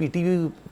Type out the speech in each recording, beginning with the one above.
PTV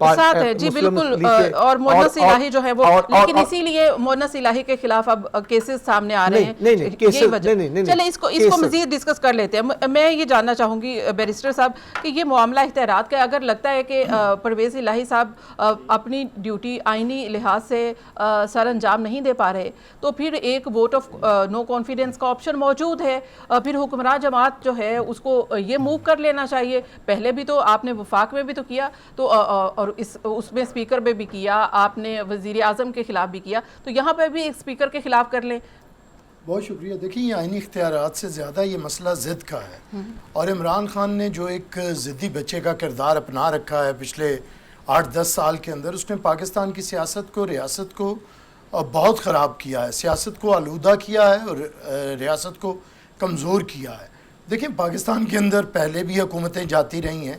ساتھ ہے جی بالکل، اور مونس الہی جو ہے وہ، لیکن اسی لیے مونس الہی کے خلاف اب کیسز سامنے آ رہے ہیں، یہی وجہ۔ چلیں اس کو مزید ڈسکس کر لیتے ہیں۔ میں یہ جاننا چاہوں گی بیرسٹر صاحب کہ یہ معاملہ اختیارات کا اگر لگتا ہے کہ پرویز الہی صاحب اپنی ڈیوٹی آئینی لحاظ سے سر انجام نہیں دے پا رہے، تو پھر ایک ووٹ آف نو کانفیڈنس کا آپشن موجود ہے، پھر حکمراں جماعت جو ہے اس کو یہ موو کر لینا چاہیے۔ پہلے بھی تو آپ نے وفاق میں بھی تو کیا، تو اور اس میں اسپیکر پہ بھی کیا، آپ نے وزیر اعظم کے خلاف بھی کیا، تو یہاں پہ بھی ایک اسپیکر کے خلاف کر لیں۔ بہت شکریہ۔ دیکھیں یہ آئینی اختیارات سے زیادہ یہ مسئلہ ضد کا ہے، اور عمران خان نے جو ایک ضدی بچے کا کردار اپنا رکھا ہے پچھلے 8-10 سال کے اندر، اس نے پاکستان کی سیاست کو، ریاست کو بہت خراب کیا ہے، سیاست کو آلودہ کیا ہے اور ریاست کو کمزور کیا ہے۔ دیکھیں پاکستان کے اندر پہلے بھی حکومتیں جاتی رہی ہیں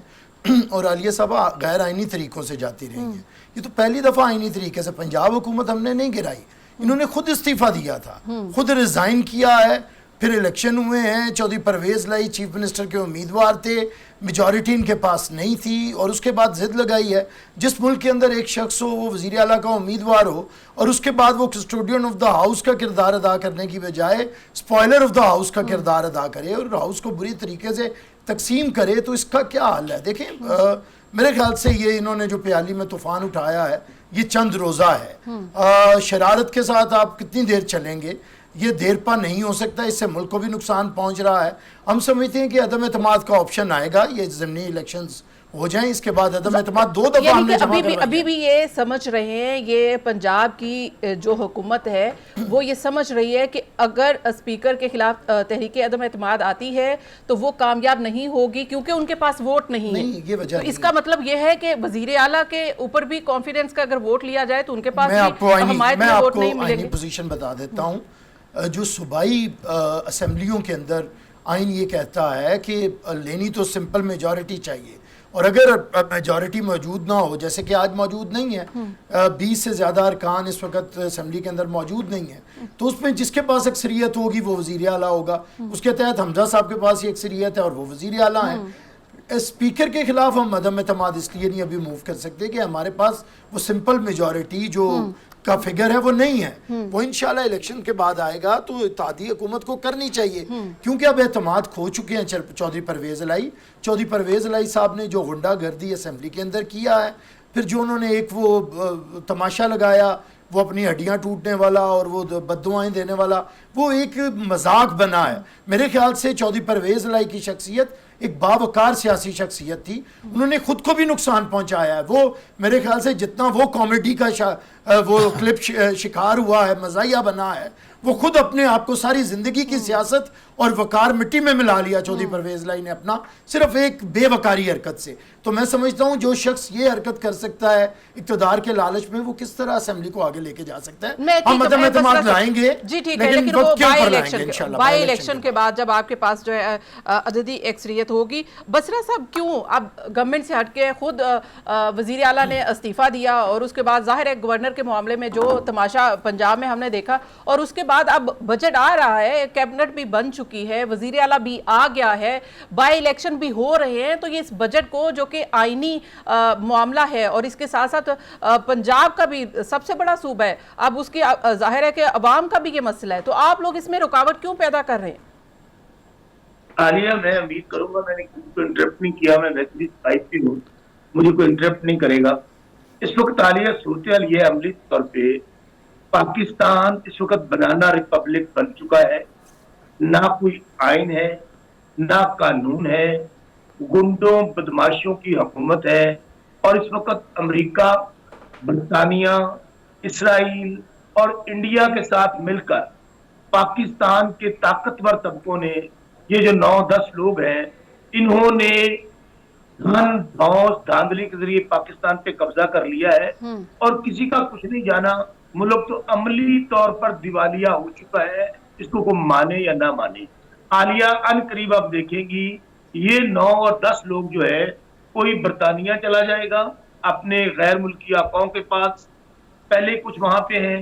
اور عالیہ صاحبہ غیر آئینی طریقوں سے جاتی رہی ہیں۔ یہ تو پہلی دفعہ آئینی طریقے سے، پنجاب حکومت ہم نے نہیں گرائی، انہوں نے خود استعفیٰ دیا تھا، خود ریزائن کیا ہے، پھر الیکشن ہوئے ہیں، چودھری پرویز الہی چیف منسٹر کے امیدوار تھے، میجورٹی ان کے پاس نہیں تھی، اور اس کے بعد ضد لگائی ہے جس ملک کے اندر ایک شخص ہو وہ وزیر اعلیٰ کا امیدوار ہو اور اس کے بعد وہ کسٹوڈین آف دا ہاؤس کا کردار ادا کرنے کی بجائے اسپوائلر آف دا ہاؤس کا کردار ادا کرے اور ہاؤس کو بری طریقے سے تقسیم کرے، تو اس کا کیا حل ہے؟ دیکھیں میرے خیال سے یہ انہوں نے جو پیالی میں طوفان اٹھایا ہے یہ چند روزہ ہے، شرارت کے ساتھ آپ کتنی دیر چلیں گے؟ یہ دیر پا نہیں ہو سکتا، اس سے ملک کو بھی نقصان پہنچ رہا ہے۔ ہم سمجھتے ہیں کہ عدم اعتماد کا آپشن آئے گا، یہ ضمنی الیکشنز ہو جائیں، اس کے بعد عدم اعتماد 2 دفعہ ہم نے جمع کروایا۔ ابھی بھی یہ سمجھ رہے ہیں، یہ پنجاب کی جو حکومت ہے وہ یہ سمجھ رہی ہے کہ اگر اسپیکر کے خلاف تحریک عدم اعتماد آتی ہے تو وہ کامیاب نہیں ہوگی کیونکہ ان کے پاس ووٹ نہیں ہے۔ یہ وجہ اس کا مطلب یہ ہے کہ وزیر اعلیٰ کے اوپر بھی کانفیڈنس کا اگر ووٹ لیا جائے تو ان کے پاس میں آپ کو ووٹ نہیں ملیں گے۔ آئینی پوزیشن بتا دیتا ہوں، جو صوبائی اسمبلیوں کے اندر آئین یہ کہتا ہے کہ لینی تو سمپل میجورٹی چاہیے، اور اگر میجورٹی موجود نہ ہو، جیسے کہ آج موجود نہیں ہے، 20 سے زیادہ ارکان اس وقت اسمبلی کے اندر موجود نہیں ہیں، تو اس میں جس کے پاس اکثریت ہوگی وہ وزیر اعلیٰ ہوگا۔ اس کے تحت حمزہ صاحب کے پاس یہ اکثریت ہے اور وہ وزیر اعلیٰ ہیں۔ اسپیکر کے خلاف ہم عدم اعتماد اس لیے نہیں ابھی موو کر سکتے کہ ہمارے پاس وہ سمپل میجورٹی جو کا فگر ہے وہ نہیں ہے، وہ انشاءاللہ الیکشن کے بعد آئے گا، تو اتحادی حکومت کو کرنی چاہیے، کیونکہ اب اعتماد کھو چکے ہیں چودھری پرویز الہی۔ چودھری پرویز الہی صاحب نے جو غنڈہ گردی اسمبلی کے اندر کیا ہے، پھر جو انہوں نے ایک وہ تماشا لگایا، وہ اپنی ہڈیاں ٹوٹنے والا اور وہ بددعائیں دینے والا، وہ ایک مذاق بنا ہے۔ میرے خیال سے چودھری پرویز الہی کی شخصیت ایک باوقار سیاسی شخصیت تھی، انہوں نے خود کو بھی نقصان پہنچایا ہے۔ وہ میرے خیال سے جتنا وہ کامیڈی کا وہ کلپ شکار ہوا ہے، مزاحیہ بنا ہے، وہ خود اپنے آپ کو ساری زندگی کی سیاست اور وقار مٹی میں ملا لیا چودھری پرویز الہی نے اپنا، صرف ایک بے وقاری حرکت سے۔ تو میں سمجھتا ہوں جو شخص یہ حرکت کر سکتا ہے اقتدار کے لالچ میں، وہ کس طرح اسمبلی کو آگے لے کے جا سکتا ہے۔ ہم عدم اعتماد لائیں گے، جی ٹھیک ہے، لیکن وہ بائی الیکشن کے بعد جب آپ کے پاس جو ہے عددی اکثریت ہوگی۔ بصرہ صاحب کیوں اب گورنمنٹ سے ہٹ کے خود وزیر اعلیٰ نے استعفیٰ دیا، اور اس کے بعد ظاہر ہے گورنر کے معاملے میں جو تماشا پنجاب میں ہم نے دیکھا، اور اس کے بعد اب بجٹ آ رہا ہے، کیبنٹ بھی بن چکی ہے، وزیر اعلیٰ بھی آ گیا ہے، بائی الیکشن بھی ہو رہے ہیں، تو یہ اس بجٹ کو جو کہ آئینی معاملہ ہے اور اس کے ساتھ ساتھ پنجاب کا بھی سب سے بڑا صوبہ ہے، اب اس کی ظاہر ہے کہ عوام کا بھی یہ مسئلہ ہے، تو آپ لوگ اس میں رکاوٹ کیوں پیدا کر رہے ہیں؟ عالیہ میں امید کروں گا، میں نے کسی کو انٹرپٹ نہیں کیا، میں ویسے بھی سائٹ پہ ہوں، مجھے کوئی انٹرپٹ نہیں کرے گا۔ اس وقت عالیہ صورتحال یہ عملی طور پہ پاکستان اس وقت بنانا ریپبلک بن چکا ہے، نہ کوئی آئین ہے، نہ قانون ہے، گنڈوں بدماشوں کی حکومت ہے، اور اس وقت امریکہ، برطانیہ، اسرائیل اور انڈیا کے ساتھ مل کر پاکستان کے طاقتور طبقوں نے، یہ جو 9-10 لوگ ہیں، انہوں نے دھن دھوس دھاندلی کے ذریعے پاکستان پہ قبضہ کر لیا ہے، اور کسی کا کچھ نہیں جانا، ملک تو عملی طور پر دیوالیہ ہو چکا ہے، اس کو کوئی مانے یا نہ مانے۔ عالیہ ان قریب آپ دیکھیں گی یہ 9 اور 10 لوگ جو ہے، کوئی برطانیہ چلا جائے گا اپنے غیر ملکی آقاؤں کے پاس، پہلے کچھ وہاں پہ ہیں،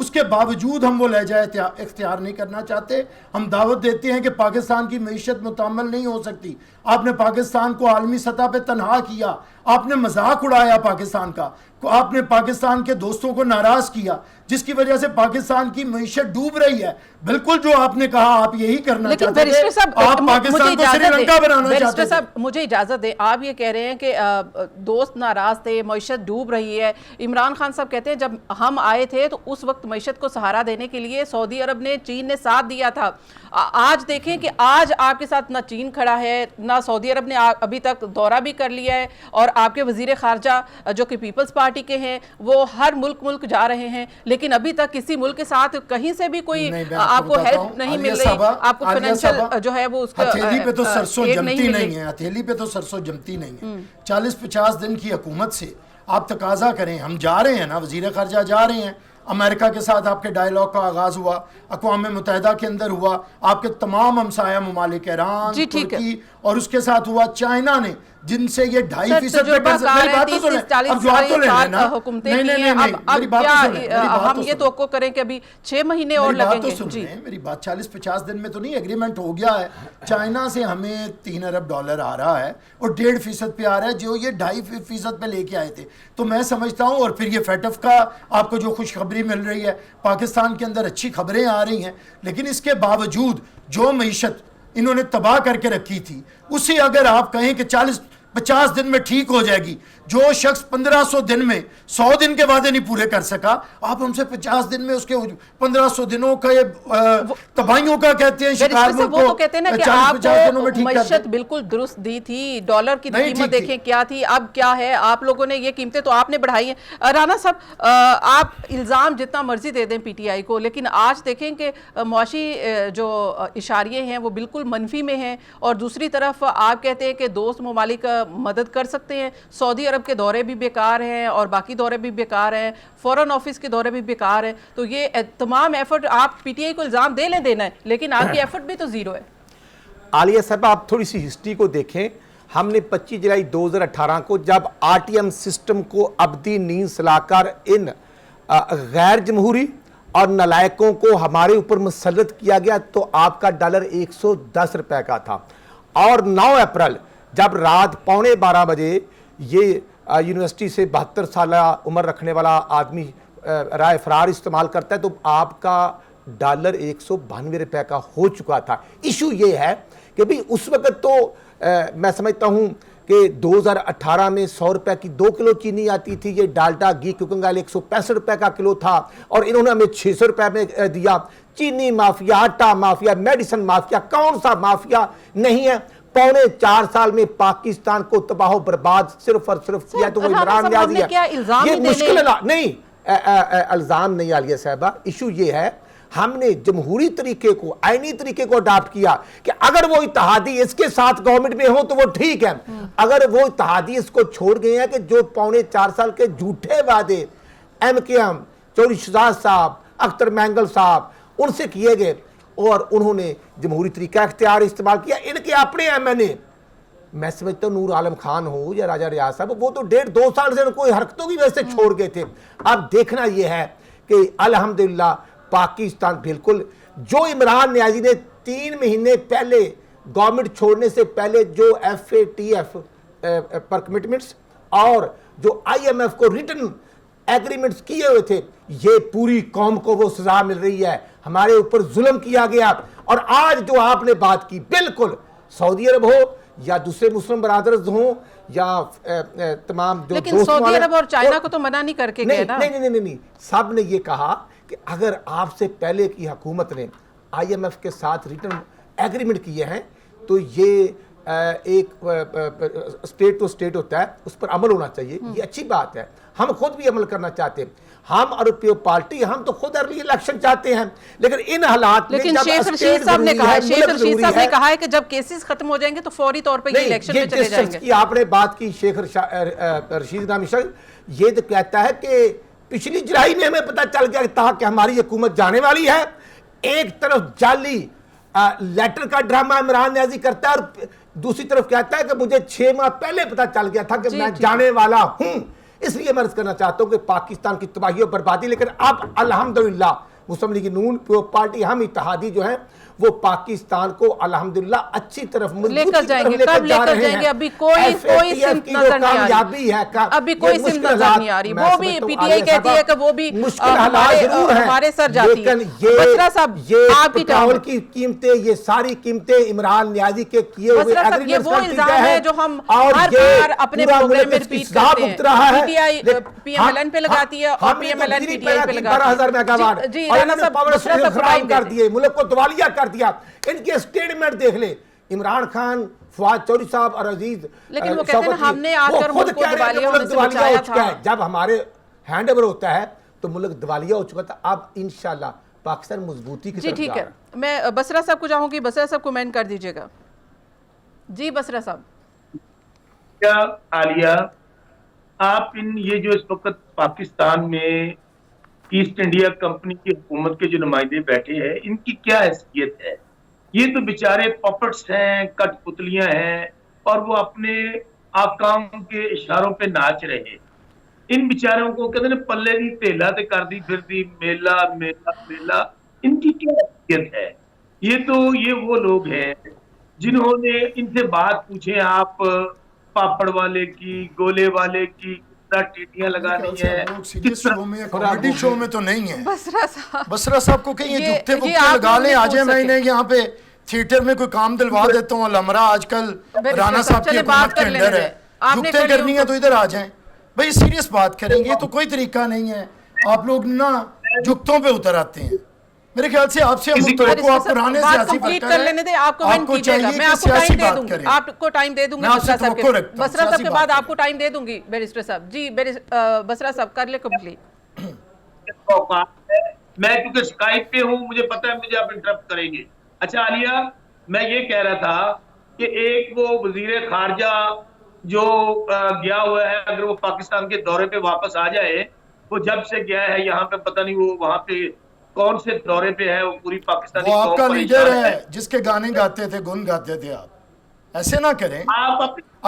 اس کے باوجود ہم وہ لہجہ اختیار نہیں کرنا چاہتے. ہم دعوت دیتے ہیں کہ پاکستان کی معیشت متحمل نہیں ہو سکتی. آپ نے پاکستان کو عالمی سطح پہ تنہا کیا, آپ نے مذاق اڑایا پاکستان کا, آپ نے پاکستان کے دوستوں کو ناراض کیا, جس کی وجہ سے پاکستان کی معیشت ڈوب رہی ہے. بالکل جو آپ نے کہا آپ یہی کرنا چاہتے تھے, آپ پاکستان کو سری لنکا بنانا چاہتے تھے. مجھے اجازت دیں, آپ یہ کہہ رہے ہیں کہ دوست ناراض تھے, معیشت ڈوب رہی ہے. عمران خان صاحب کہتے ہیں جب ہم آئے تھے تو اس وقت معیشت کو سہارا دینے کے لیے سعودی عرب نے, چین نے ساتھ دیا تھا. آج دیکھیں کہ آج آپ کے ساتھ نہ چین کھڑا ہے, نہ سعودی عرب نے ابھی تک دورہ بھی کر لیا ہے, اور آپ کے وزیر خارجہ جو کہ پیپلز پارٹی کے ہیں وہ ہر ملک جا رہے ہیں, لیکن ابھی تک کسی ملک کے ساتھ کہیں سے بھی کوئی آپ کو ہیلپ نہیں مل رہی, آپ کو فائنینشیل جو ہے وہ اس کا ہتھیلی پہ تو سرسوں جمتی نہیں ہے, ہتھیلی پہ تو سرسوں جمتی نہیں ہے. 40-50 دن کی حکومت سے آپ تقاضا کریں, ہم جا رہے ہیں نا, وزیر خارجہ جا رہے ہیں, امریکہ کے ساتھ آپ کے ڈائیلاگ کا آغاز ہوا, اقوام متحدہ کے اندر ہوا, آپ کے تمام ہمسایہ ممالک ایران, ترکی اور اس کے ساتھ ہوا چائنا نے, جن سے یہ 2.5% میری بات تو سنیں, اب جواب تو لے لینا. میری بات تو سنیں, ہم یہ توقع کریں کہ ابھی 6 مہینے اور لگیں گے. میری بات 40-50 دن میں تو نہیں, ایگریمنٹ ہو گیا ہے. چائنا سے ہمیں $3 ارب آ رہا ہے اور 1.5% پہ آ رہا ہے, جو یہ 2.5% پہ لے کے آئے تھے. تو میں سمجھتا ہوں, اور پھر یہ فیٹف کا آپ کو جو خوشخبری مل رہی ہے, پاکستان کے اندر اچھی خبریں آ رہی ہیں, لیکن اس کے باوجود جو معیشت انہوں نے تباہ کر کے رکھی تھی, اسے اگر آپ کہیں کہ 40-50 دن میں ٹھیک ہو جائے گی, جو شخص 1500 دن میں 100 دن کے وعدے نہیں پورے کر سکا, آپ ہم سے 50 دن میں اس کے 1500 دنوں کا تباہیوں کا کہتے ہیں شکار ملک کو. وہ کہتے ہیں نا کہ آپ کو معیشت بالکل درست دی تھی, ڈالر کی قیمت دیکھیں کیا تھی, اب کیا ہے, آپ لوگوں نے یہ قیمتیں تو آپ نے بڑھائی ہیں. رانا صاحب, آپ الزام جتنا مرضی دے دیں پی ٹی آئی کو, لیکن آج دیکھیں کہ معاشی جو اشاریے ہیں وہ بالکل منفی میں ہیں, اور دوسری طرف آپ کہتے ہیں کہ دوست ممالک مدد کر سکتے ہیں. سعودی عرب کے دورے بھی بیکار ہیں اور باقی دورے بھی بیکار ہیں, فورن آفس کے دورے بھی بیکار ہیں. تو یہ تمام ایفرٹ آپ پی ٹی آئی کو الزام دے لیں دینا ہے, لیکن آپ کی ایفرٹ بھی تو زیرو ہے. عالیہ صاحب, آپ تھوڑی سی ہسٹری کو دیکھیں. ہم نے 25 جولائی 2018 کو جب RTM سسٹم کو ابدی نیند سلا کر ان غیر جمہوری اور نلائقوں کو ہمارے اوپر مسلط کیا گیا, تو آپ کا ڈالر 110 روپے کا تھا. اور 9 اپریل جب رات 11:15 بجے یہ یونیورسٹی سے 72 سالہ عمر رکھنے والا آدمی رائے فرار استعمال کرتا ہے, تو آپ کا ڈالر 192 روپے کا ہو چکا تھا. ایشو یہ ہے کہ بھی اس وقت تو میں سمجھتا ہوں کہ 2018 میں 100 روپے کی 2 کلو چینی آتی تھی, یہ ڈالڈا گھی کوکنگ آئل 165 روپے کا کلو تھا, اور انہوں نے ہمیں 600 روپے میں دیا. چینی مافیا, آٹا مافیا, میڈیسن مافیا, کون سا مافیا نہیں ہے. 4.25 سال میں پاکستان کو تباہ و برباد صرف اور صرف کیا تو وہ عمران نیازی ہے. یہ مشکل نہیں, الزام نہیں عالیہ صاحبہ, ایشو یہ ہے ہم نے جمہوری طریقے کو, آئینی طریقے کو اڈاپٹ کیا کہ اگر وہ اتحادی اس کے ساتھ گورنمنٹ میں ہوں تو وہ ٹھیک ہے. اگر وہ اتحادی اس کو چھوڑ گئے ہیں کہ جو 4.25 سال کے جھوٹے وعدے MKM, چوری شہزاد صاحب, اختر مینگل صاحب, ان سے کیے گئے, اور انہوں نے جمہوری طریقہ اختیار استعمال کیا. ان کے اپنے MNA, میں سمجھتا ہوں نور عالم خان ہو یا راجہ ریاض صاحب, وہ تو 1.5-2 سال سے کوئی حرکتوں کی وجہ سے چھوڑ گئے تھے. اب دیکھنا یہ ہے کہ الحمدللہ پاکستان بالکل, جو عمران نیازی نے 3 مہینے پہلے گورنمنٹ چھوڑنے سے پہلے جو FATF پر کمٹمنٹس اور جو IMF کو ریٹن ایگریمنٹس کیے ہوئے تھے, یہ پوری قوم کو وہ سزا مل رہی ہے. ہمارے اوپر ظلم کیا گیا, اور آج جو آپ نے بات کی, بالکل سعودی عرب ہو یا دوسرے مسلم برادرز ہوں یا تمام جو, لیکن سعودی عرب اور چائنا کو تو منع نہیں کر کے گئے نا. نہیں, سب نے یہ کہا کہ اگر آپ سے پہلے کی حکومت نے IMF کے ساتھ ریٹن ایگریمنٹ کیے ہیں تو یہ ایک سٹیٹ ٹو سٹیٹ ہوتا ہے, اس پر عمل ہونا چاہیے. یہ اچھی بات ہے, ہم خود بھی عمل کرنا چاہتے ہیں. ہم اور پارٹی, ہم تو خود ارلی الیکشن چاہتے ہیں, لیکن ان حالات میں لیکن شیخ رشید صاحب نے کہا ہے کہ جب کیسز ختم ہو جائیں گے تو فوری طور پہ یہ الیکشن میں چلے جائیں گے. آپ نے بات کی شیخ رشید نامی شخص, یہ تو کہتا ہے کہ پچھلی جولائی میں ہمیں پتہ چل گیا تھا کہ ہماری حکومت جانے والی ہے. ایک طرف جعلی لیٹر کا ڈرامہ عمران نیازی کرتا ہے, اور دوسری طرف کہتا ہے کہ مجھے 6 ماہ پہلے پتہ چل گیا تھا کہ میں جانے والا ہوں. اس لیے میں عرض کرنا چاہتا ہوں کہ پاکستان کی تباہی اور بربادی، لیکن اب الحمدللہ مسلم لیگ نون پارٹی ہم اتحادی جو ہیں وہ پاکستان کو الحمدللہ اچھی طرف لے کر جائیں گے. کب لے کر جائیں گے؟ ابھی کوئی سمت نظر نہیں آ رہی ہے. ابھی کوئی سمت نظر نہیں آ رہی. وہ بھی پی ٹی آئی کہتی ہے کہ وہ بھی ہمارے سر جاتی ہے. بسرا صاحب آپ کی پٹرول کی قیمتیں، یہ ساری قیمتیں عمران نیازی کے کیے ہوئے یہ وہ الزام ہے جو ہم ہر بار اپنے پروگرام میں ریپیٹ کرتے ہیں. P T I P M L N پہ لگاتی ہے اور P M L N P T I پہ لگاتی ہے. جی رانا صاحب بسرا صاحب کو ٹائم کر دیے، ملک کو دیوالیہ کر دیا. ان کے سٹیٹمنٹ دیکھ لیں، عمران خان، فواد چوہدری صاحب اور عزیز لیکن وہ کہتے ہیں ہم نے آ کر ملک کو دیوالیہ ہونے سے بچایا تھا. جب ہمارے ہینڈ اوور ہوتا ہے تو ملک دیوالیہ ہو چکا تھا. اب انشاءاللہ پاکستان مضبوطی کی طرف جی ٹھیک ہے. میں بسرا صاحب کو چاہوں گی، بسرا صاحب کومنٹ کر دیجئے گا. جی بسرا صاحب. کیا عالیہ آپ یہ جو اس وقت پاکستان میں ایسٹ انڈیا کمپنی کی حکومت کے جو نمائندے بیٹھے ہیں، ان کی کیا حیثیت ہے؟ یہ تو بیچارے پپٹس ہیں، کٹ پتلیاں ہیں، اور وہ اپنے آقام کے اشاروں پہ ناچ رہے ہیں. ان بیچاروں کو کہتے ہیں پلے دی تیلا تے کر دی پھر دی میلا میلا میلا. ان کی کیا حیثیت ہے؟ یہ وہ لوگ ہیں جنہوں نے ان سے بات پوچھیں آپ پاپڑ والے کی، گولے والے کی، ٹیٹیاں لگانی ہے. کامیڈی شو میں تو نہیں ہے. بسرا صاحب کو کہیں یہ جھکتے بکتے لگا لیں. آج میں انہیں یہاں پہ تھیٹر میں کوئی کام دلوا دیتا ہوں. الامرا آج کل رانا صاحب کی حکومت کے اندر ہے. جھکتے کرنی ہے تو ادھر آ جائیں بھائی، سیریس بات کریں گے تو کوئی طریقہ نہیں ہے. آپ لوگ نا جھکتوں پہ اتر آتے ہیں. میرے خیال سے آپ سے ہم توقع آپ پرانے سیاسی کر لینے دیں. آپ کو چاہیے میں آپ کو ٹائم دے دوں گی. آپ کو ٹائم دے دوں گی بسرا صاحب کے بعد آپ کو ٹائم دے دوں گی بیرسٹر صاحب. جی بسرا صاحب کر لے کمپلیٹ. میں کیونکہ اسکائپ پہ ہوں، مجھے پتہ ہے مجھے آپ انٹرپٹ کریں گے. اچھا عالیہ، میں یہ کہہ رہا تھا کہ ایک وہ وزیر خارجہ جو گیا ہوا ہے، اگر وہ پاکستان کے دورے پہ واپس آ جائے، وہ جب سے گیا ہے یہاں پہ پتہ نہیں وہ وہاں پہ کون سے دورے پہ ہے، وہ پوری پاکستانی وہ آپ کا لیڈر ہے جس کے گانے گاتے تھے، گن گاتے تھے. آپ ایسے نہ کریں،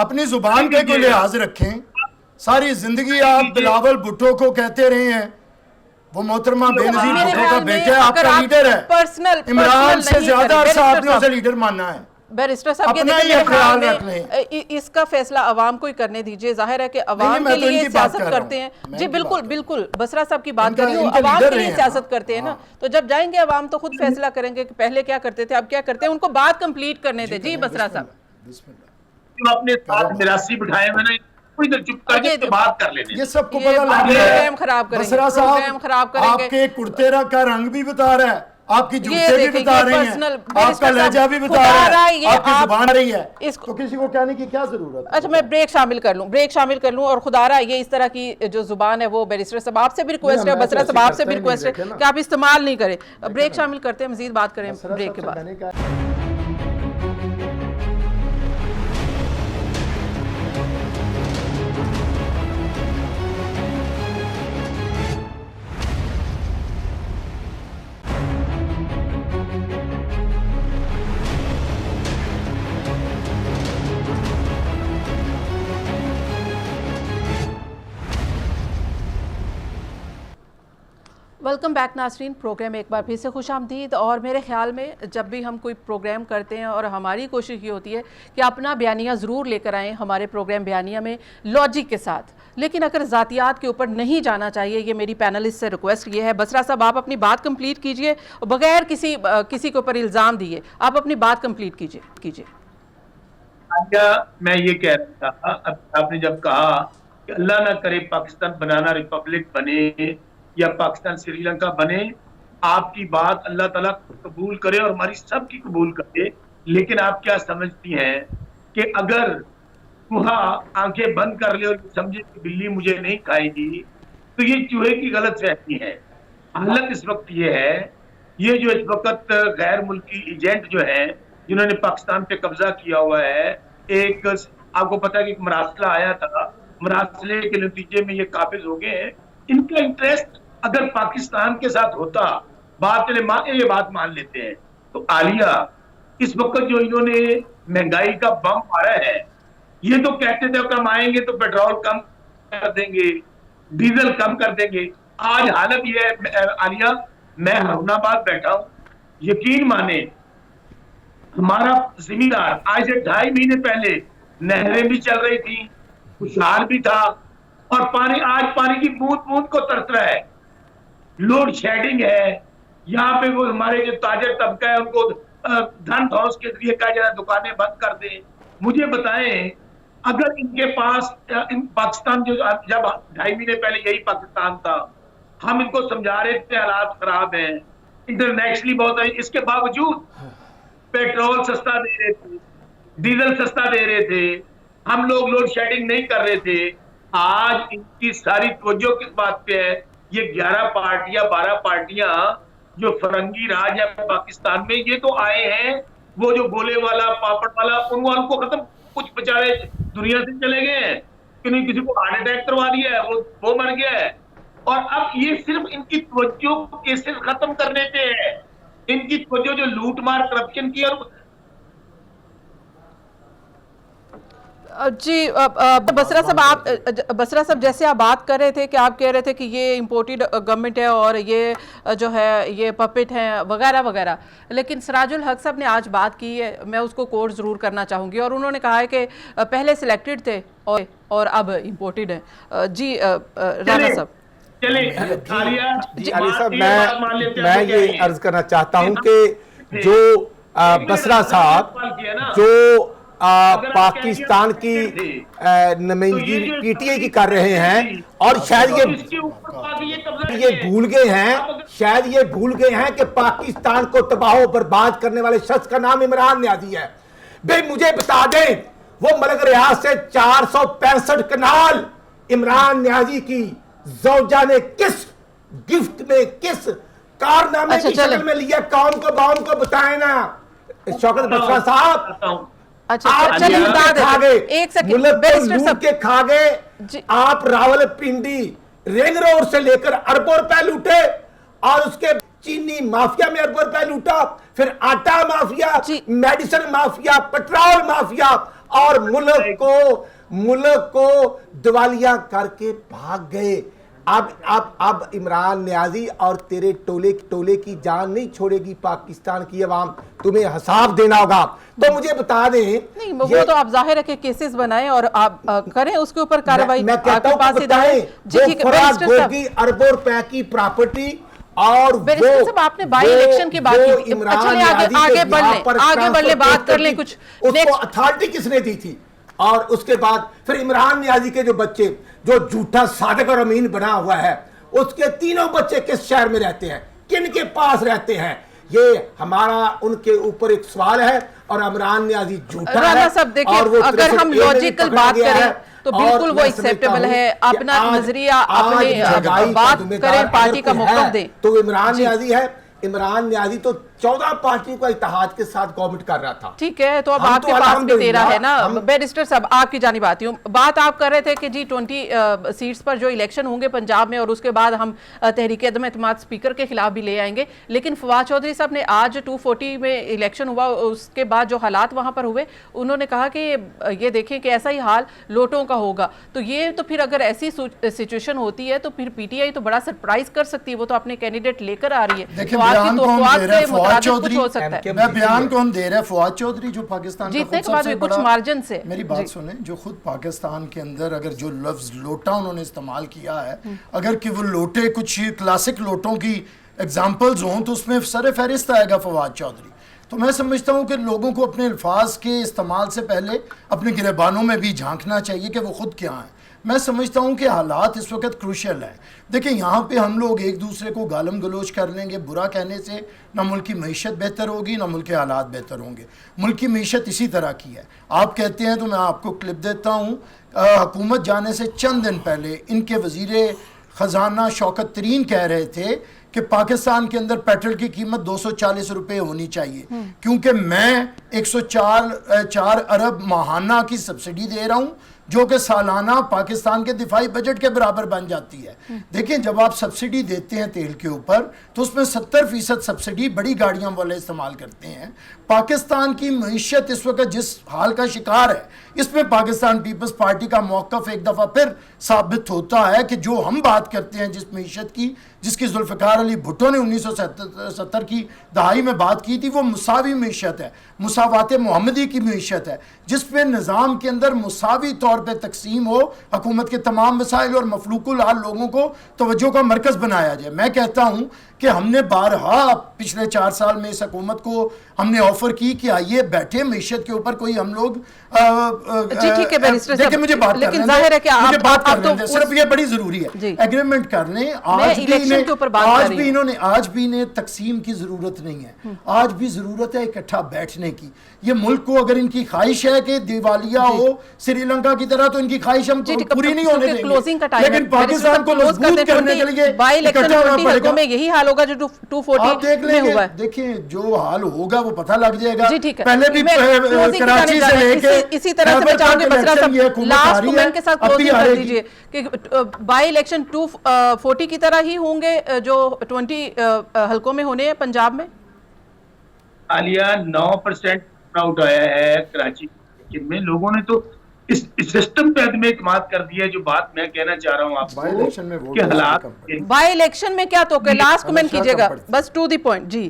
اپنی زبان پہ کوئی لحاظ رکھیں. ساری زندگی آپ بلاول بھٹو کو کہتے رہے ہیں، وہ محترمہ بے نظیر بھٹو کا بیٹا ہے، آپ کا لیڈر ہے. عمران سے زیادہ عرصہ آپ نے اسے لیڈر ماننا ہے. بیرسٹر صاحب یہ دیکھیں میرے خیال میں اس کا فیصلہ عوام کو ہی کرنے دیجئے. ظاہر ہے کہ عوام کے لیے سیاست کرتے ہیں. جی بالکل بالکل بسرا صاحب کی بات کر رہی ہوں. عوام کے لیے سیاست کرتے ہیں نا، تو جب جائیں گے عوام تو خود فیصلہ کریں گے کہ پہلے کیا کرتے تھے اب کیا کرتے ہیں. ان کو بات کمپلیٹ کرنے دیں. جی بسرا صاحب. اپنے ساتھ میراثی بٹھائے میں نے ادھر چپ کر کے بات کر لینے. یہ سب کو پتہ لگ گیا ہے. بسرا صاحب آپ کے کرتے کا رنگ بھی بتا رہا ہے، آپ کی جوتے بھی بتا رہے ہیں، آپ کا لہجہ بھی بتا رہا ہے، آپ کی زبان رہی ہے، تو کسی کو کہنے کی کیا ضرورت ہے؟ اچھا میں بریک شامل کر لوں اور خدا رہا یہ اس طرح کی جو زبان ہے وہ بیرسٹر صاحب آپ سے بھی ریکویسٹ ہے، بسرا صاحب آپ سے بھی ریکویسٹ ہے کہ آپ استعمال نہیں کریں. بریک شامل کرتے ہیں، مزید بات کریں بریک کے بعد. ویلکم بیک ناظرین. پروگرام ایک بار پھر سے خوش آمدید. اور میرے خیال میں جب بھی ہم کوئی پروگرام کرتے ہیں اور ہماری کوشش یہ ہوتی ہے کہ اپنا بیانیہ ضرور لے کر آئیں ہمارے پروگرام بیانیہ میں لاجک کے ساتھ، لیکن اگر ذاتیات کے اوپر نہیں جانا چاہیے. یہ میری پینلسٹ سے ریکویسٹ یہ ہے. بسرا صاحب آپ اپنی بات کمپلیٹ کیجئے بغیر کسی کے اوپر الزام دیے. آپ اپنی بات کمپلیٹ کیجئے. میں یہ کہہ رہا تھا، آپ نے جب کہا کہ اللہ نہ کرے پاکستان بنانا ریپبلک بنے یا پاکستان سری لنکا بنے، آپ کی بات اللہ تعالیٰ قبول کرے اور ہماری سب کی قبول کرے. لیکن آپ کیا سمجھتی ہیں کہ اگر چوہا آنکھیں بند کر لے اور سمجھے کہ بلی مجھے نہیں کھائے گی تو یہ چوہے کی غلط فہمی ہے. حالت اس وقت یہ ہے، یہ جو اس وقت غیر ملکی ایجنٹ جو ہیں جنہوں نے پاکستان پہ قبضہ کیا ہوا ہے، ایک آپ کو پتا ہے کہ ایک مراسلہ آیا تھا، مراسلے کے نتیجے میں یہ قابض ہو گئے ہیں. ان کا انٹرسٹ اگر پاکستان کے ساتھ ہوتا، یہ بات مان لیتے ہیں. تو عالیہ اس وقت جو انہوں نے مہنگائی کا بم مارا ہے، یہ تو کہتے تھے کم آئیں گے تو پیٹرول کم کر دیں گے, ڈیزل کم کر دیں گے. آج حالت یہ ہے عالیہ, میں ہارون آباد بیٹھا ہوں, یقین مانے ہمارا زمیندار آج سے 2.5 مہینے پہلے نہریں بھی چل رہی تھی, خوشحال بھی تھا, اور پانی آج پانی کی بوند بوند کو ترس رہا ہے. لوڈ شیڈنگ ہے یہاں پہ, وہ ہمارے جو تاجر طبقہ ہے ان کو دھن دھوس کے ذریعے کہا جائے دکانیں بند کر دیں. مجھے بتائیں اگر ان کے پاس پاکستان جو جب 2.5 مہینے پہلے یہی پاکستان تھا, ہم ان کو سمجھا رہے تھے حالات خراب ہیں, انٹرنیشنلی بہت ہے, اس کے باوجود پیٹرول سستا دے رہے تھے, ڈیزل سستا دے رہے تھے, ہم لوگ لوڈ شیڈنگ نہیں کر رہے تھے. آج ان کی ساری توجہ کس بات پہ ہے؟ یہ 11 پارٹیاں 12 پارٹیاں جو فرنگی راج ہے پاکستان میں, یہ تو آئے ہیں وہ جو گولے والا پاپڑ والا ان والوں کو ختم, کچھ بیچارے دنیا سے چلے گئے ہیں, کسی کو ہارٹ اٹیک کروا دیا ہے, وہ مر گیا ہے. اور اب یہ صرف ان کی توجہ کیسز ختم کرنے پہ ہے, ان کی توجہ جو لوٹ مار کرپشن کی. اور جی بسرا صاحب جیسے آپ بات کر رہے تھے کہ آپ کہہ رہے تھے کہ یہ امپورٹڈ گورنمنٹ ہے اور یہ جو ہے یہ پپٹ ہیں وغیرہ وغیرہ, لیکن سراج الحق صاحب نے آج بات کی ہے, میں اس کو کوٹ ضرور کرنا چاہوں گی, اور انہوں نے کہا ہے کہ پہلے سلیکٹڈ تھے اور اب امپورٹڈ ہیں. جی رانا صاحب. جی علی صاحب, میں یہ عرض کرنا چاہتا ہوں کہ جو بسرا صاحب جو پاکستان کی نمائندگی پی ٹی آئی کی کر رہے ہیں, اور شاید یہ بھول گئے ہیں کہ پاکستان کو تباہ و برباد کرنے والے شخص کا نام عمران نیازی ہے. بھئی مجھے بتا دیں وہ ملک ریاض سے 465 کنال عمران نیازی کی زوجہ نے کس گفٹ میں, کس کارنامے کی شکل میں لیا, قوم کو باؤں کو بتائیں نا. شوکت بسرا صاحب آپ ملک کو لوٹ کے کھا گئے, آپ راول پنڈی رنگ روڈ سے لے کر اربوں روپے لوٹے, اور اس کے چینی مافیا میں اربوں روپے لوٹا, پھر آٹا mafia, medicine mafia, petrol mafia, اور ملک کو دیوالیہ کر کے بھاگ گئے. اب عمران نیازی اور تیرے ٹولے کی جان نہیں چھوڑے گی پاکستان کی عوام, تمہیں حساب دینا ہوگا. تو مجھے بتا دیں, نہیں وہ تو آپ ظاہر ہے کہ کیسز بنائیں اور آپ کریں اس کے اوپر کارروائی. میں کہتا ہوں کہ بتائیں جو فراد گوگی اربوں روپے کی پراپرٹی, اور بیرسٹر صاحب آپ نے بائی الیکشن کی بات کی, آگے بڑھ لیں بات کر لیں کچھ, اس کو اتھارٹی کس نے دی تھی؟ اور اس کے بعد پھر عمران نیازی کے جو بچے جو جھوٹا صادق اور امین بنا ہوا ہے, اس کے تینوں بچے کس شہر میں رہتے ہیں, کن کے پاس رہتے ہیں؟ یہ ہمارا ان کے اوپر ایک سوال ہے. اور عمران نیازی جھوٹا ہے. رانا صاحب دیکھیں, اگر ہم لوجیکل بات کریں تو بالکل وہ ایکسیپٹیبل ہے, اپنا نظریہ اپنے بات کریں, پارٹی کا موقف دیں. تو عمران نیازی ہے, عمران نیازی تو 14 پارٹیوں کا اتحاد کے ساتھ گورنمنٹ کر رہا تھا. ٹھیک ہے, تو اب آپ کے پاس بھی 13 ہے نا. بیرسٹر صاحب آپ کی جانب آتی ہوں, بات آپ کر رہے تھے کہ جی 20 سیٹس پر جو الیکشن ہوں گے پنجاب میں, اور اس کے بعد ہم تحریک عدم اعتماد اسپیکر کے خلاف بھی لے آئیں گے. لیکن فواد چودھری صاحب نے آج 240 میں الیکشن ہوا, اس کے بعد جو حالات وہاں پر ہوئے, انہوں نے کہا کہ یہ دیکھیں کہ ایسا ہی حال لوٹوں کا ہوگا. تو یہ تو پھر اگر ایسی سچویشن ہوتی ہے تو پھر پی ٹی آئی تو بڑا سرپرائز کر سکتی ہے, وہ تو اپنے کینڈیڈیٹ لے کر آ رہی ہے. تو آپ کی توقعات سے مطابق کچھ ہو سکتا ہے. میں بیان کون دے رہا ہے؟ فواد چودھری جو پاکستان کا جیتنے کے بعد بھی کچھ مارجن سے, میری بات سنیں, جو خود پاکستان کے اندر اگر جو لفظ لوٹا انہوں نے استعمال کیا ہے, اگر کہ وہ لوٹے کچھ کلاسک لوٹوں کی ایگزامپلز ہوں تو اس میں سر فہرست آئے گا فواد چودھری. تو میں سمجھتا ہوں کہ لوگوں کو اپنے الفاظ کے استعمال سے پہلے اپنے گریبانوں میں بھی جھانکنا چاہیے کہ وہ خود کیا ہیں. میں سمجھتا ہوں کہ حالات اس وقت کروشل ہیں. دیکھیں یہاں پہ ہم لوگ ایک دوسرے کو گالم گلوچ کر لیں گے, برا کہنے سے نہ ملک کی معیشت بہتر ہوگی نہ ملک کے حالات بہتر ہوں گے. ملک کی معیشت اسی طرح کی ہے. آپ کہتے ہیں تو میں آپ کو کلپ دیتا ہوں, حکومت جانے سے چند دن پہلے ان کے وزیر خزانہ شوکت ترین کہہ رہے تھے کہ پاکستان کے اندر پیٹرول کی قیمت 240 روپے ہونی چاہیے, کیونکہ میں 104 ارب ماہانہ کی سبسڈی دے رہا ہوں جو کہ سالانہ پاکستان کے دفاعی بجٹ کے برابر بن جاتی ہے. دیکھیں جب آپ سبسڈی دیتے ہیں تیل کے اوپر تو اس میں 70% سبسڈی بڑی گاڑیاں والے استعمال کرتے ہیں. پاکستان کی معیشت اس وقت جس حال کا شکار ہے اس میں پاکستان پیپلز پارٹی کا موقف ایک دفعہ پھر ثابت ہوتا ہے کہ جو ہم بات کرتے ہیں جس معیشت کی جس کی ذوالفقار علی بھٹو نے 1970 کی دہائی میں بات کی تھی وہ مساوی معیشت ہے, مساوات محمدی کی معیشت ہے جس پہ نظام کے اندر مساوی طور پہ تقسیم ہو, حکومت کے تمام مسائل اور مفلوق الحال لوگوں کو توجہ کا مرکز بنایا جائے. میں کہتا ہوں کہ ہم نے بارہا پچھلے 4 سال میں اس حکومت کو ہم نے آفر کی کہ آئیے بیٹھے معیشت کے اوپر کوئی ہم لوگ جی ٹھیک ہے بیرسٹر دیکھیں مجھے بات کرنے لیکن ظاہر ہے کہ مجھے بات آپ کرنے صرف یہ بڑی ضروری ہے ایگریمنٹ کر لیں. آج بھی انہیں تقسیم کی ضرورت نہیں ہے, آج بھی ضرورت ہے اکٹھا بیٹھنے کی. یہ ملک کو اگر ان کی خواہش ہے کہ دیوالیہ ہو سری لنکا کی طرح تو ان کی خواہش ہم پوری نہیں ہونے دیں گے, لیکن پاکستان کو مضبوط کرنے کے لیے اکٹھا ہونا پڑے گا. یہی حال ہوگا جو 240 میں ہوا ہے. دیکھیں جو حال ہوگا وہ پتہ لگ جائے گا. پہلے بھی کراچی سے لے کے اسی طرح سے بچاؤں گے بسرا صاحب لاسٹ کومنٹ کے ساتھ کلوزنگ کر دیجئے کہ بائی الیکشن 240 کی طرح ہی ہوں گے جو 20 حلقوں میں ہونے ہیں پنجاب میں. عالیہ 9% آؤٹ آیا ہے کراچی میں. لوگوں نے تو اس سسٹم پہ عدم اعتماد کر دیا ہے. جو بات میں کہنا چاہ رہا ہوں آپ کو کہ حالات بائی الیکشن میں کیا تو کہ لاسٹ کومنٹ کیجئے گا بس ٹو دی پوائنٹ. جی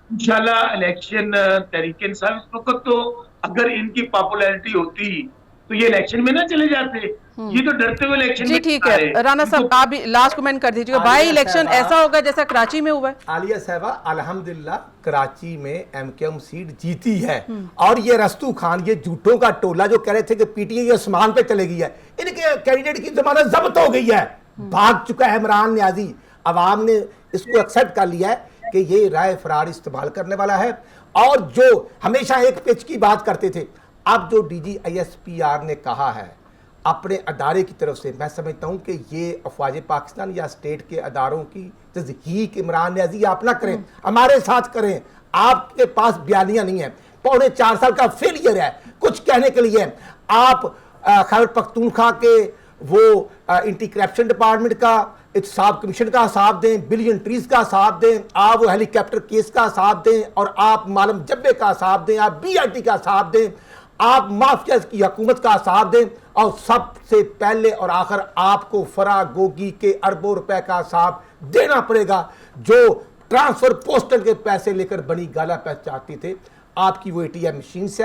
انشاءاللہ الیکشن تحریک انصاف اس وقت تو اگر ان کی پاپولیرٹی ہوتی تو یہ الیکشن میں نہ چلے جاتے, یہ تو ڈرتے ہوئے الیکشن جی ٹھیک ہے رانا صاحب آپ بھی لاسٹ کومنٹ کر دیجئے گا. بائی الیکشن ایسا ہوگا جیسا کراچی میں ہوا ہے. عالیہ صاحبہ الحمدللہ کراچی میں ایم کیو ایم سیٹ جیتی ہے, اور یہ رستو خان یہ جھوٹوں کا ٹولہ جو کہہ رہے تھے کہ پی ٹی آئی آسمان پہ چلے گئی ہے, ان کے کینڈیڈیٹ کی ضمانت ضبط ہو گئی ہے, بھاگ چکا ہے عمران نیازی. عوام نے اس کو ایکسیپٹ کر لیا ہے کہ یہ رائے فرار استعمال کرنے والا ہے. اور جو ہمیشہ ایک پچ کی بات کرتے تھے, اب جو D G I S P R نے کہا ہے اپنے ادارے کی طرف سے, میں سمجھتا ہوں کہ یہ افواج پاکستان یا اسٹیٹ کے اداروں کی تضحیق عمران نیازی آپ نہ کریں, ہمارے ساتھ کریں. آپ کے پاس بیانیہ نہیں ہے, 4.5 سال کا فیلئر ہے کچھ کہنے کے لیے. آپ خیبر پختونخوا کے وہ اینٹی کرپشن ڈپارٹمنٹ کا احتساب کمیشن کا حساب دیں, بلین ٹریز کا حساب دیں, آپ وہ ہیلی کاپٹر کیس کا حساب دیں, اور آپ معلم جبے کا حساب دیں, آپ بی آر ٹی کا حساب دیں, آپ مافیا کی حکومت کا حساب دیں, اور سب سے پہلے اور آخر آپ کو فرا گوگی کے اربوں روپے کا حساب دینا پڑے گا جو ٹرانسفر پوسٹل کے پیسے لے کر بنی گالا پہنچاتے تھے. آپ کی وہ اے ٹی ایم مشین سے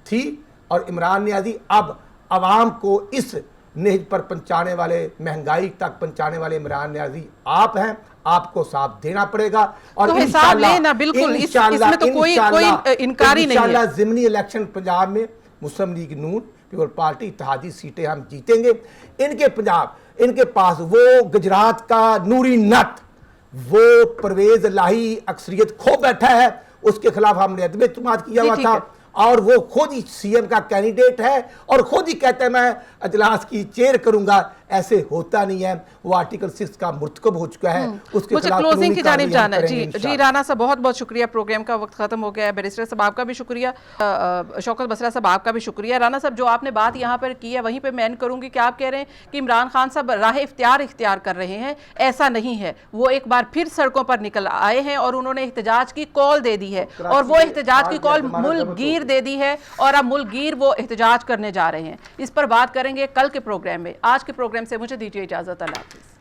تھی, اور عمران نیازی اب عوام کو اس نہج پر پہنچانے والے, مہنگائی تک پہنچانے والے عمران نیازی آپ ہیں. آپ کو صاحب دینا پڑے گا, اور تو حساب لینا بالکل اس میں تو کوئی انکاری نہیں ہے. انشاءاللہ ضمنی الیکشن پنجاب میں مسلم لیگ نون پیپل پارٹی اتحادی سیٹیں ہم جیتیں گے. ان کے پنجاب, ان کے پاس وہ گجرات کا نوری نت, وہ پرویز الہی اکثریت کھو بیٹھا ہے, اس کے خلاف ہم نے عدم اعتماد کیا ہوا تھا, اور وہ خود ہی سی ایم کا کینڈیڈیٹ ہے, اور خود ہی کہتا ہے میں اجلاس کی چیئر کروں گا. ایسے ہوتا نہیں ہے, وہ آرٹیکل 6 کا مرتکب ہو چکا ہے, اس کے خلاف کلوزنگ کی جانب جانا ہے. جی رانا صاحب بہت بہت شکریہ, پروگرام کا وقت ختم ہو گیا ہے. بیرسٹر صاحب آپ کا بھی شکریہ, شوکت بسرا صاحب آپ کا بھی شکریہ. رانا صاحب جو آپ نے بات یہاں پر کی ہے وہیں پہ میں کروں گی کہ آپ کہہ رہے ہیں کہ عمران خان صاحب راہ اختیار کر رہے ہیں. ایسا نہیں ہے, وہ ایک بار پھر سڑکوں پر نکل آئے ہیں اور انہوں نے احتجاج کی کال دے دی ہے, اور وہ احتجاج کی کال ملک گیر دے دی ہے, اور اب ملک گیر وہ احتجاج کرنے جا رہے ہیں. اس پر بات کریں گے کل کے پروگرام میں. آج کے پروگرام سے مجھے دیجیے اجازت. اللہ حافظ.